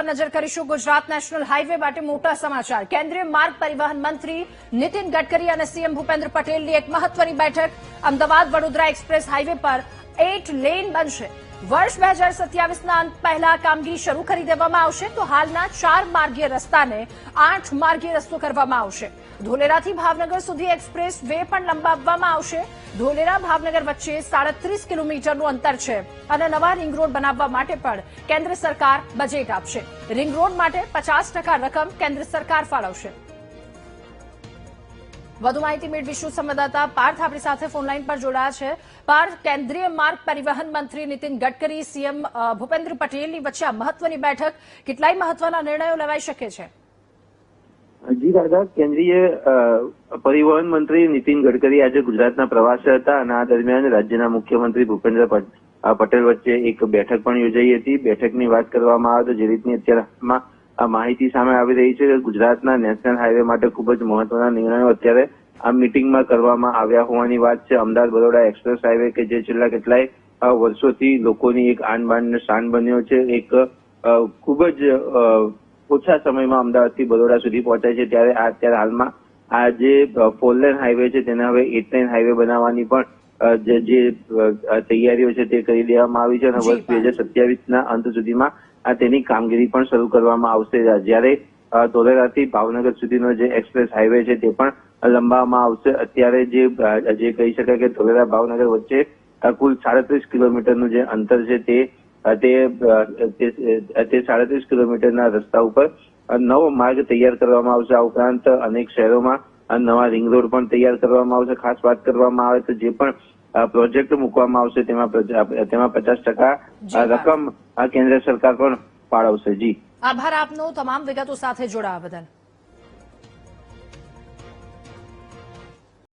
નજર કરીશું Gujarat national highway માટે મોટા સમાચાર। કેન્દ્રીય માર્ગ પરિવહન મંત્રી નીતિન ગડકરી અને સીએમ ભૂપેન્દ્ર પટેલની એક મહત્વની બેઠક। અમદાવાદ વડોદરા એક્સપ્રેસ હાઈવે પર 8 લેન બનશે। વર્ષ 2027ના અંત પહેલા કામગીરી શરૂ કરી દેવામાં આવશે તો હાલના 4 માર્ગીય રસ્તાને 8 માર્ગીય રસ્તો કરવામાં આવશે। ધોલેરાથી ભાવનગર સુધી એક્સપ્રેસ વે પણ લંબાવવામાં આવશે। ધોલેરા ભાવનગર વચ્ચે 37 કિલોમીટરનું અંતર છે અને નવા રિંગ રોડ બનાવવા માટે પણ કેન્દ્ર સરકાર બજેટ આપશે। રિંગ રોડ માટે 50% રકમ કેન્દ્ર સરકાર ફાળવશે। વધુ માહિતી મેળવીશું સંવાદદાતા પાર્થ આપણી સાથે ફોનલાઈન પર જોડાયા છે। પાર્થ, કેન્દ્રીય માર્ગ પરિવહન મંત્રી નીતિન ગડકરી સીએમ ભૂપેન્દ્ર પટેલની વચ્ચે આ મહત્વની બેઠક, કેટલાય મહત્વના નિર્ણયો લેવાઈ શકે છે? જી દાદા, કેન્દ્રીય પરિવહન મંત્રી નીતિન ગડકરી આજે ગુજરાતના પ્રવાસે હતા અને આ દરમિયાન રાજ્યના મુખ્યમંત્રી ભૂપેન્દ્ર પટેલ વચ્ચે એક બેઠક પણ યોજાઈ હતી। બેઠકની વાત કરવામાં આવે તો જે રીતની અત્યારે માહિતી સામે આવી રહી છે કે ગુજરાતના નેશનલ હાઈવે માટે ખૂબ જ મહત્વના નિર્ણયો અત્યારે આ મિટિંગમાં કરવામાં આવ્યા હોવાની વાત છે। અમદાવાદ વડોદરા એક્સપ્રેસ હાઈવે કે જે છેલ્લા કેટલાય વર્ષોથી લોકોની એક આન બાન ને શાન બન્યો છે, એક ખૂબ જ ઓછા સમયમાં અમદાવાદથી બરોડા સુધી પહોંચાય છે, ત્યારે અત્યારે હાલમાં આ જે 4 લેન હાઈવે છે તેને હવે 8 લેન હાઈવે બનાવવાની પણ જે તૈયારીઓ છે તે કરી દેવામાં આવી છે અને વર્ષ 2027ના અંત સુધીમાં તેની કામગીરી પણ શરૂ કરવામાં આવશે। જ્યારે ધોલેરાથી ભાવનગર સુધીનો જે એક્સપ્રેસ હાઈવે છે તે પણ લંબાવવામાં આવશે। અત્યારે જે કહી શકાય કે ધોલેરા ભાવનગર વચ્ચે કુલ 37 કિલોમીટરનું જે અંતર છે તે 37 કિલોમીટરના રસ્તા ઉપર નવો માર્ગ તૈયાર કરવામાં આવશે। આ ઉપરાંત અનેક શહેરોમાં નવા રિંગ રોડ પણ તૈયાર કરવામાં આવશે। ખાસ વાત કરવામાં આવે તો જે પણ પ્રોજેક્ટ મૂકવામાં આવશે તેમાં 50% રકમ કેન્દ્ર સરકાર પણ ફાળવશે। જી, આભાર આપનો તમામ વિગતો સાથે જોડાવા બદલ।